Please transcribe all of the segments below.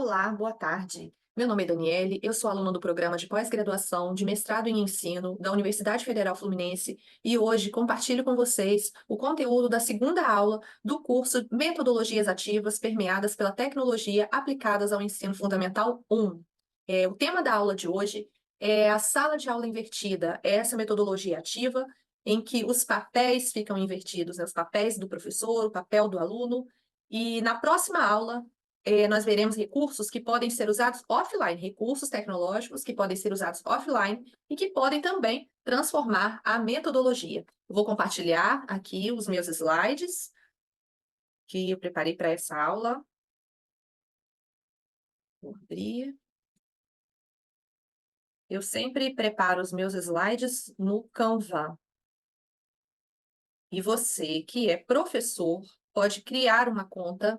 Olá, boa tarde. Meu nome é Daniele, eu sou aluna do programa de pós-graduação de mestrado em ensino da Universidade Federal Fluminense e hoje compartilho com vocês o conteúdo da segunda aula do curso Metodologias Ativas Permeadas pela Tecnologia Aplicadas ao Ensino Fundamental 1. O tema da aula de hoje é a sala de aula invertida, essa metodologia ativa em que os papéis ficam invertidos, né? Os papéis do professor, o papel do aluno, e na próxima aula nós veremos recursos que podem ser usados offline, recursos tecnológicos que podem ser usados offline e que podem também transformar a metodologia. Eu vou compartilhar aqui os meus slides que eu preparei para essa aula. Vou abrir. Eu sempre preparo os meus slides no Canva. E você, que é professor, pode criar uma conta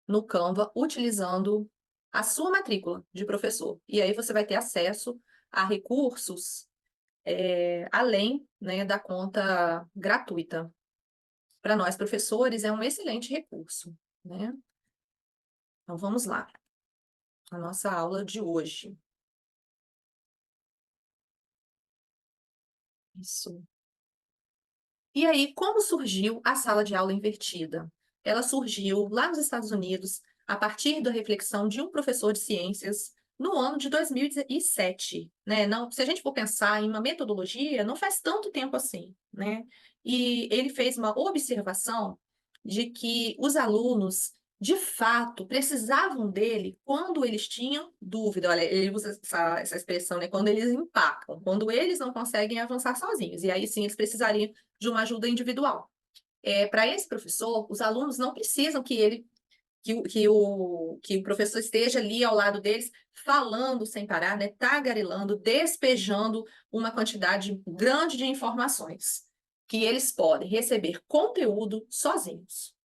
no Canva utilizando a sua matrícula de professor. E aí você vai ter acesso a recursos além, né, da conta gratuita. Para nós, professores, é um excelente recurso, né? Então, vamos lá. A nossa aula de hoje. Isso. E aí, como surgiu a sala de aula invertida? Ela surgiu lá nos Estados Unidos, a partir da reflexão de um professor de ciências no ano de 2007, né? Não, se a gente for pensar em uma metodologia, não faz tanto tempo assim, né? E ele fez uma observação de que os alunos, de fato, precisavam dele quando eles tinham dúvida. Olha, ele usa essa expressão, né? Quando eles empacam, quando eles não conseguem avançar sozinhos. E aí sim, eles precisariam de uma ajuda individual. Para esse professor, os alunos não precisam que o professor esteja ali ao lado deles, falando sem parar, né, tagarelando, despejando uma quantidade grande de informações, que eles podem receber conteúdo sozinhos.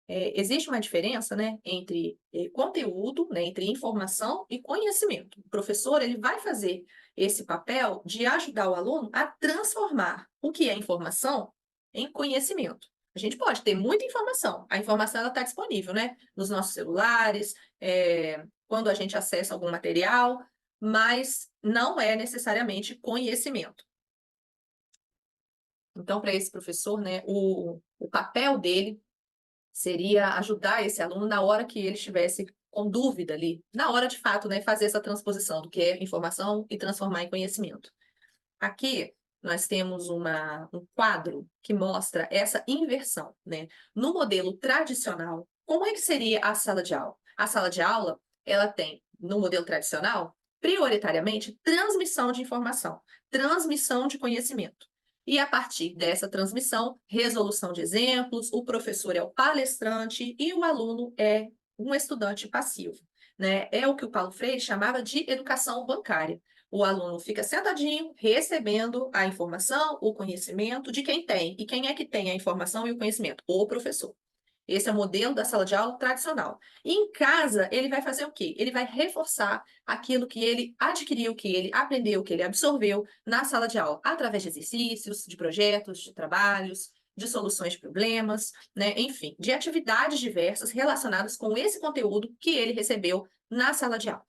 Existe uma diferença, né, entre conteúdo, né, entre informação e conhecimento. O professor ele vai fazer esse papel de ajudar o aluno a transformar o que é informação em conhecimento. A gente pode ter muita informação, a informação está disponível, né, nos nossos celulares, quando a gente acessa algum material, mas não é necessariamente conhecimento. Então, para esse professor, né, o papel dele seria ajudar esse aluno na hora que ele estivesse com dúvida ali, na hora de fato, né, fazer essa transposição do que é informação e transformar em conhecimento. Aqui nós temos um quadro que mostra essa inversão, né? No modelo tradicional, como é que seria a sala de aula? A sala de aula, ela tem, no modelo tradicional, prioritariamente transmissão de informação, transmissão de conhecimento. E a partir dessa transmissão, resolução de exemplos, o professor é o palestrante e o aluno é um estudante passivo, né? É o que o Paulo Freire chamava de educação bancária. O aluno fica sentadinho, recebendo a informação, o conhecimento de quem tem. E quem é que tem a informação e o conhecimento? O professor. Esse é o modelo da sala de aula tradicional. E em casa, ele vai fazer o quê? Ele vai reforçar aquilo que ele adquiriu, que ele aprendeu, que ele absorveu na sala de aula, através de exercícios, de projetos, de trabalhos, de soluções de problemas, né? Enfim, de atividades diversas relacionadas com esse conteúdo que ele recebeu na sala de aula.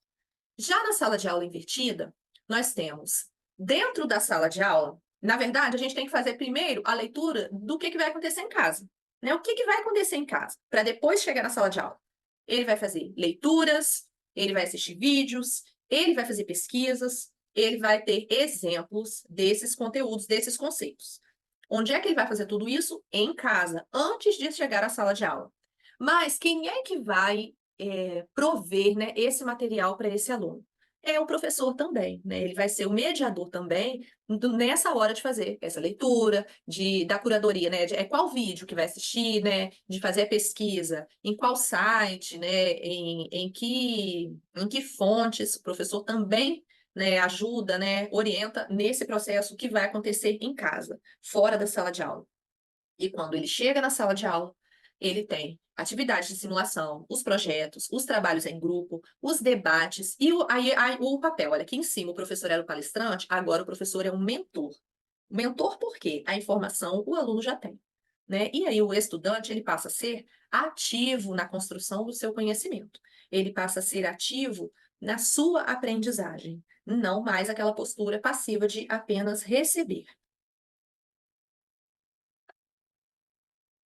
Já na sala de aula invertida, nós temos, dentro da sala de aula, na verdade, a gente tem que fazer primeiro a leitura do que vai acontecer em casa, né? O que vai acontecer em casa, para depois chegar na sala de aula. Ele vai fazer leituras, ele vai assistir vídeos, ele vai fazer pesquisas, ele vai ter exemplos desses conteúdos, desses conceitos. Onde é que ele vai fazer tudo isso? Em casa, antes de chegar à sala de aula. Mas quem é que vai prover, né, esse material para esse aluno? É o professor também, né? Ele vai ser o mediador também nessa hora de fazer essa leitura, da curadoria, né? Qual vídeo que vai assistir, né? De fazer a pesquisa, em qual site, né? Em que fontes o professor também, né, ajuda, né, orienta nesse processo que vai acontecer em casa, fora da sala de aula. E quando ele chega na sala de aula, ele tem atividades de simulação, os projetos, os trabalhos em grupo, os debates e aí o papel. Olha, aqui em cima o professor era o palestrante, agora o professor é um mentor. Mentor por quê? A informação o aluno já tem. né? E aí o estudante, ele passa a ser ativo na construção do seu conhecimento. Ele passa a ser ativo na sua aprendizagem, não mais aquela postura passiva de apenas receber.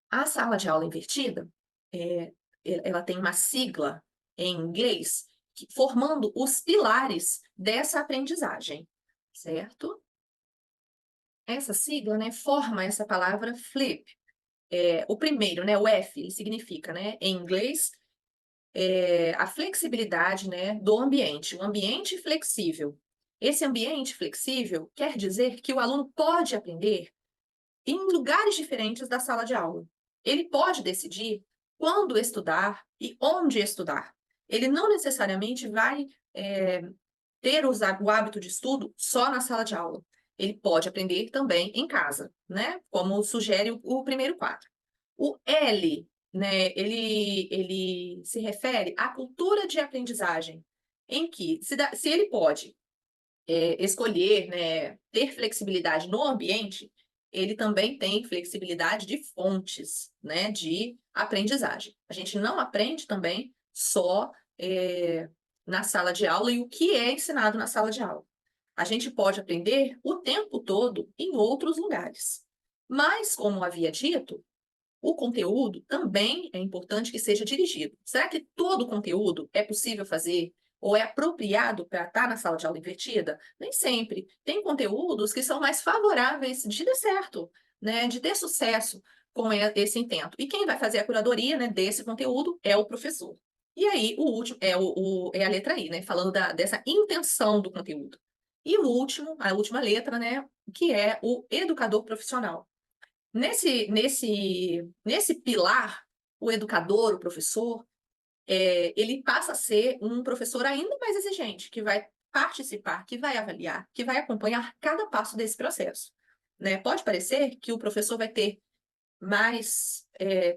A sala de aula invertida, eh, ela tem uma sigla em inglês, formando os pilares dessa aprendizagem, certo? Essa sigla, né, forma essa palavra flip. O primeiro, né, o F, ele significa, né, em inglês, a flexibilidade, né, do ambiente, um ambiente flexível. Esse ambiente flexível quer dizer que o aluno pode aprender em lugares diferentes da sala de aula. Ele pode decidir quando estudar e onde estudar. Ele não necessariamente vai ter o hábito de estudo só na sala de aula. Ele pode aprender também em casa, né? Como sugere o primeiro quadro. O L, né, ele se refere à cultura de aprendizagem, em que, se ele pode escolher, né, ter flexibilidade no ambiente, ele também tem flexibilidade de fontes, né, de aprendizagem. A gente não aprende também só na sala de aula e o que é ensinado na sala de aula. A gente pode aprender o tempo todo em outros lugares. Mas, como havia dito, o conteúdo também é importante que seja dirigido. Será que todo o conteúdo é possível fazer ou é apropriado para estar na sala de aula invertida? Nem sempre. Tem conteúdos que são mais favoráveis de dar certo, né, de ter sucesso com esse intento. E quem vai fazer a curadoria, né, desse conteúdo é o professor. E aí, o último é a letra I, né, falando dessa intenção do conteúdo. E o último, a última letra, né, que é o educador profissional. Nesse pilar, o educador, o professor, ele passa a ser um professor ainda mais exigente, que vai participar, que vai avaliar, que vai acompanhar cada passo desse processo, né? Pode parecer que o professor vai ter mais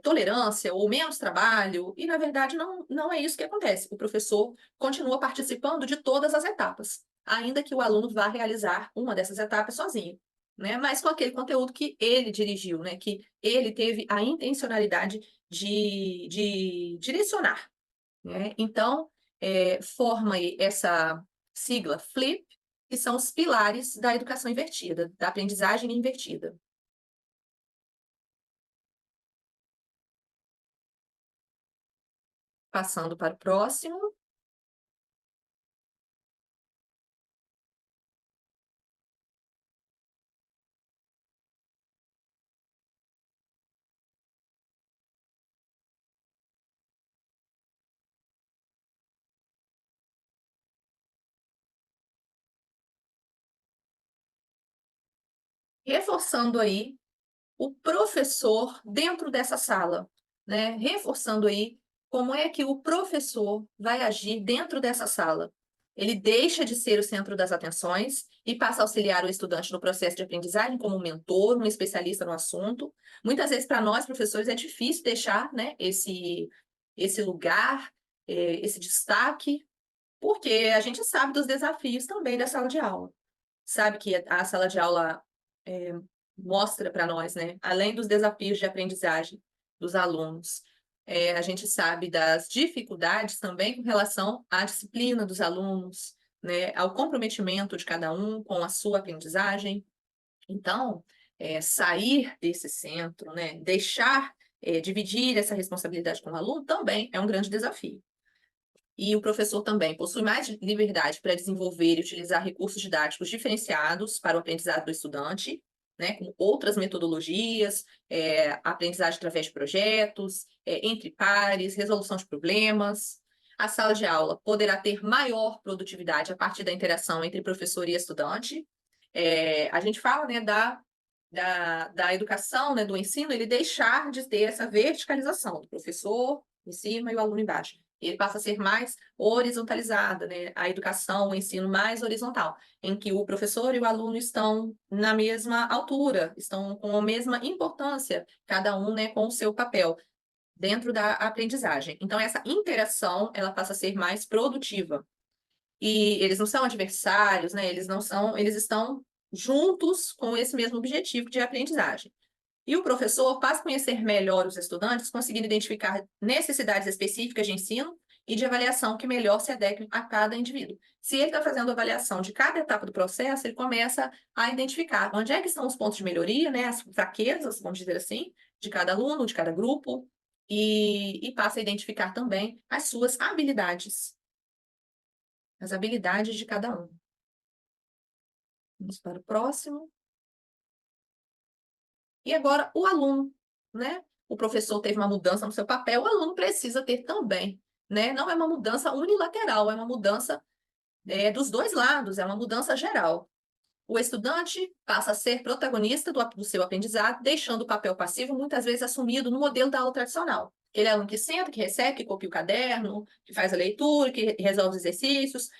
tolerância ou menos trabalho, e na verdade não é isso que acontece. O professor continua participando de todas as etapas, ainda que o aluno vá realizar uma dessas etapas sozinho, né? Mas com aquele conteúdo que ele dirigiu, né? Que ele teve a intencionalidade de direcionar, né? Então, forma aí essa sigla FLIP, que são os pilares da educação invertida, da aprendizagem invertida. Passando para o próximo. Reforçando aí o professor dentro dessa sala, né? Reforçando aí como é que o professor vai agir dentro dessa sala. Ele deixa de ser o centro das atenções e passa a auxiliar o estudante no processo de aprendizagem como um mentor, um especialista no assunto. Muitas vezes, para nós, professores, é difícil deixar, né, esse lugar, esse destaque, porque a gente sabe dos desafios também da sala de aula. Sabe que a sala de aula mostra para nós, né? Além dos desafios de aprendizagem dos alunos, a gente sabe das dificuldades também com relação à disciplina dos alunos, né? Ao comprometimento de cada um com a sua aprendizagem. Então, sair desse centro, né? Deixar, dividir essa responsabilidade com o aluno também é um grande desafio. E o professor também possui mais liberdade para desenvolver e utilizar recursos didáticos diferenciados para o aprendizado do estudante, né, com outras metodologias, aprendizagem através de projetos, entre pares, resolução de problemas. A sala de aula poderá ter maior produtividade a partir da interação entre professor e estudante. A gente fala, né, da educação, né, do ensino, ele deixar de ter essa verticalização do professor em cima e o aluno embaixo. Ele passa a ser mais horizontalizada, né? A educação, o ensino mais horizontal, em que o professor e o aluno estão na mesma altura, estão com a mesma importância, cada um, né, com o seu papel dentro da aprendizagem. Então, essa interação, ela passa a ser mais produtiva. E eles não são adversários, né? Eles não são, eles estão juntos com esse mesmo objetivo de aprendizagem. E o professor faz conhecer melhor os estudantes, conseguindo identificar necessidades específicas de ensino e de avaliação que melhor se adequem a cada indivíduo. Se ele está fazendo avaliação de cada etapa do processo, ele começa a identificar onde é que estão os pontos de melhoria, né, as fraquezas, vamos dizer assim, de cada aluno, de cada grupo, e passa a identificar também as suas habilidades, as habilidades de cada um. Vamos para o próximo. E agora o aluno, né? O professor teve uma mudança no seu papel, o aluno precisa ter também, né? Não é uma mudança unilateral, é uma mudança dos dois lados, é uma mudança geral. O estudante passa a ser protagonista do seu aprendizado, deixando o papel passivo muitas vezes assumido no modelo da aula tradicional. Aquele aluno que senta, que recebe, que copia o caderno, que faz a leitura, que resolve os exercícios,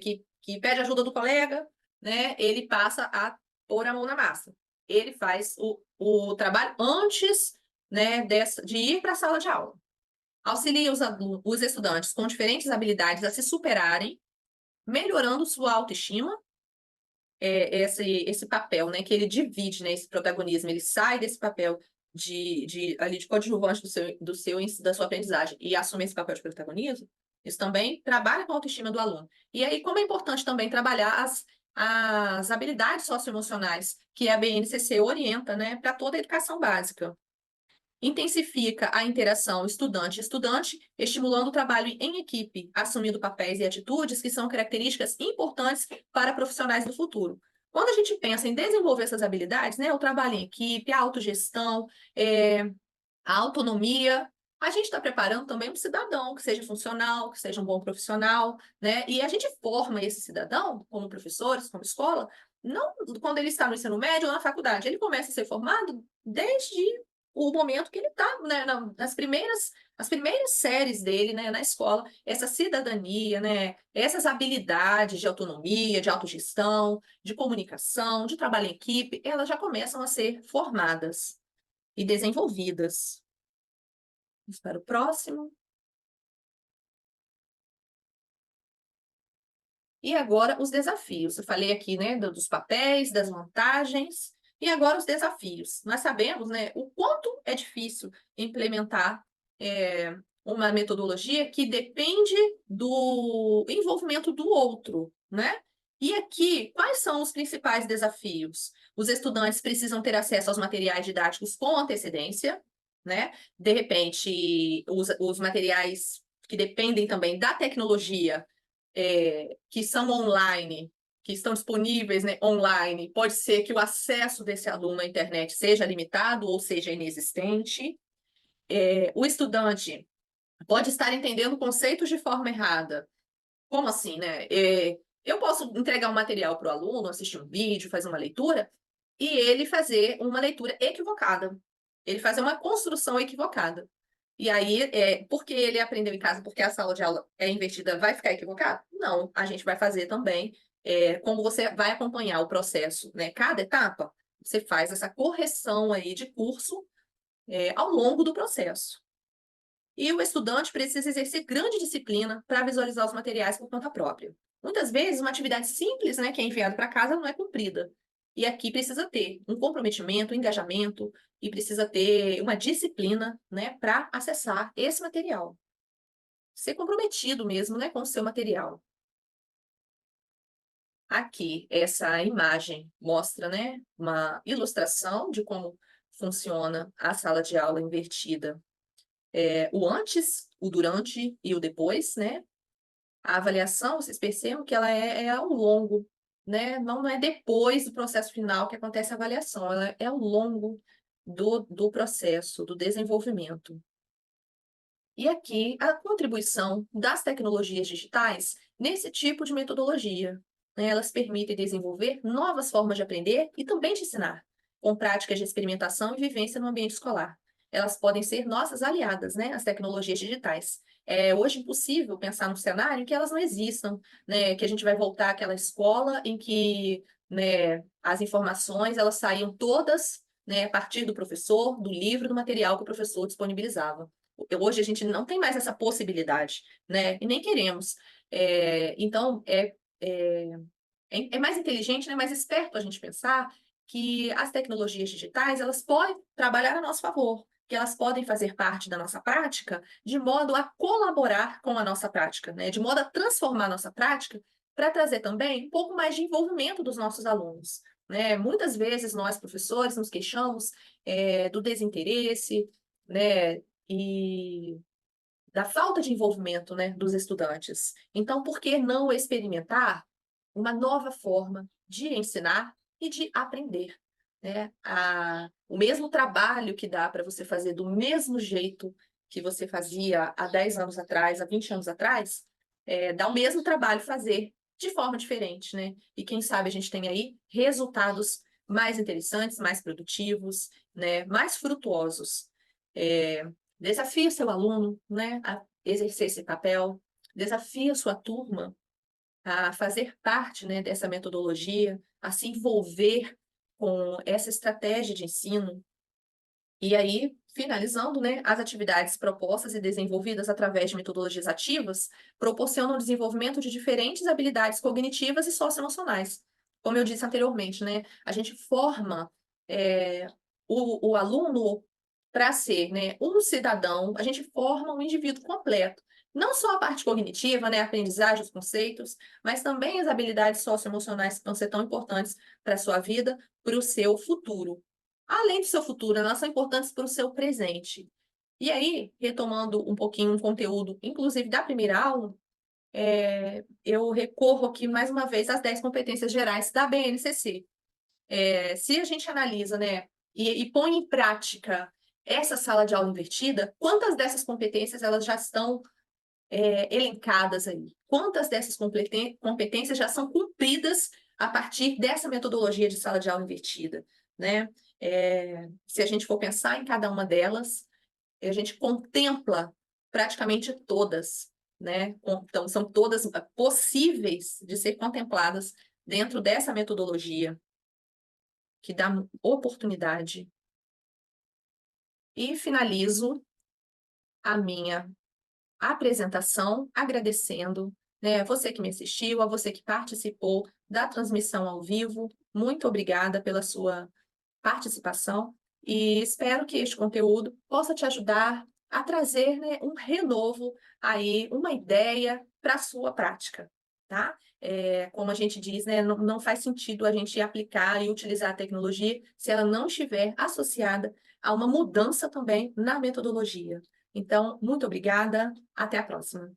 que pede ajuda do colega, né? Ele passa a pôr a mão na massa. Ele faz o trabalho antes, né, de ir para a sala de aula. Auxilia os estudantes com diferentes habilidades a se superarem, melhorando sua autoestima, esse papel, né, que ele divide, né, esse protagonismo, ele sai desse papel ali de coadjuvante da sua aprendizagem e assume esse papel de protagonismo, isso também trabalha com a autoestima do aluno. E aí, como é importante também trabalhar as habilidades socioemocionais que a BNCC orienta, né, para toda a educação básica. Intensifica a interação estudante-estudante, estimulando o trabalho em equipe, assumindo papéis e atitudes que são características importantes para profissionais do futuro. Quando a gente pensa em desenvolver essas habilidades, né, o trabalho em equipe, a autogestão, a autonomia, a gente está preparando também um cidadão que seja funcional, que seja um bom profissional, né? E a gente forma esse cidadão, como professores, como escola, não quando ele está no ensino médio ou na faculdade, ele começa a ser formado desde o momento que ele está, né, as primeiras séries dele, né, na escola, essa cidadania, né, essas habilidades de autonomia, de autogestão, de comunicação, de trabalho em equipe, elas já começam a ser formadas e desenvolvidas. Vamos para o próximo. E agora os desafios. Eu falei aqui, né, dos papéis, das vantagens, e agora os desafios. Nós sabemos, né, o quanto é difícil implementar uma metodologia que depende do envolvimento do outro, né? E aqui, quais são os principais desafios? Os estudantes precisam ter acesso aos materiais didáticos com antecedência, né? De repente, os materiais que dependem também da tecnologia que são online, que estão disponíveis, né, online, pode ser que o acesso desse aluno à internet seja limitado ou seja inexistente. O estudante pode estar entendendo conceitos de forma errada. Como assim, né? Eu posso entregar um material para o aluno, assistir um vídeo, fazer uma leitura, e ele fazer uma leitura equivocada. Ele fazer uma construção equivocada. E aí, porque ele aprendeu em casa, porque a sala de aula é invertida, vai ficar equivocado? Não, a gente vai fazer também, como você vai acompanhar o processo, né? Cada etapa, você faz essa correção aí de curso, ao longo do processo. E o estudante precisa exercer grande disciplina para visualizar os materiais por conta própria. Muitas vezes, uma atividade simples, né, que é enviada para casa, não é cumprida. E aqui precisa ter um comprometimento, um engajamento, e precisa ter uma disciplina, né, para acessar esse material. Ser comprometido mesmo, né, com o seu material. Aqui, essa imagem mostra, né, uma ilustração de como funciona a sala de aula invertida. O antes, o durante e o depois, né? A avaliação, vocês percebem que ela é ao longo, né? Não é depois do processo final que acontece a avaliação, ela é ao longo do processo, do desenvolvimento. E aqui a contribuição das tecnologias digitais nesse tipo de metodologia, né? Elas permitem desenvolver novas formas de aprender e também de ensinar, com práticas de experimentação e vivência no ambiente escolar. Elas podem ser nossas aliadas, né? As tecnologias digitais. É hoje impossível pensar num cenário em que elas não existam, né? Que a gente vai voltar àquela escola em que, né, as informações elas saíam todas, né, a partir do professor, do livro, do material que o professor disponibilizava. Hoje a gente não tem mais essa possibilidade, né? E nem queremos. Então, é mais inteligente, né? Mais esperto a gente pensar que as tecnologias digitais, elas podem trabalhar a nosso favor, que elas podem fazer parte da nossa prática de modo a colaborar com a nossa prática, né? De modo a transformar a nossa prática para trazer também um pouco mais de envolvimento dos nossos alunos, né? Muitas vezes nós, professores, nos queixamos do desinteresse, né? E da falta de envolvimento, né, dos estudantes. Então, por que não experimentar uma nova forma de ensinar e de aprender, né? O mesmo trabalho que dá para você fazer do mesmo jeito que você fazia há 10 anos atrás, há 20 anos atrás, dá o mesmo trabalho fazer de forma diferente, né? E quem sabe a gente tem aí resultados mais interessantes, mais produtivos, né? Mais frutuosos. Desafie seu aluno, né, a exercer esse papel, desafie a sua turma a fazer parte, né, dessa metodologia, a se envolver com essa estratégia de ensino. E aí, finalizando, né, as atividades propostas e desenvolvidas através de metodologias ativas proporcionam o desenvolvimento de diferentes habilidades cognitivas e socioemocionais. Como eu disse anteriormente, né, a gente forma o aluno para ser, né, um cidadão, a gente forma um indivíduo completo. Não só a parte cognitiva, né, a aprendizagem, os conceitos, mas também as habilidades socioemocionais que vão ser tão importantes para a sua vida, para o seu futuro. Além do seu futuro, elas são importantes para o seu presente. E aí, retomando um pouquinho um conteúdo, inclusive da primeira aula, eu recorro aqui mais uma vez às 10 competências gerais da BNCC. Se a gente analisa, né, e põe em prática essa sala de aula invertida, quantas dessas competências elas já estão elencadas aí? Quantas dessas competências já são cumpridas a partir dessa metodologia de sala de aula invertida, né? Se a gente for pensar em cada uma delas, a gente contempla praticamente todas, né? Então, são todas possíveis de ser contempladas dentro dessa metodologia que dá oportunidade. E finalizo a minha apresentação agradecendo, né, a você que me assistiu, a você que participou da transmissão ao vivo. Muito obrigada pela sua participação e espero que este conteúdo possa te ajudar a trazer, né, um renovo aí, uma ideia para a sua prática, tá? Como a gente diz, né, não faz sentido a gente aplicar e utilizar a tecnologia se ela não estiver associada a uma mudança também na metodologia. Então, muito obrigada, até a próxima.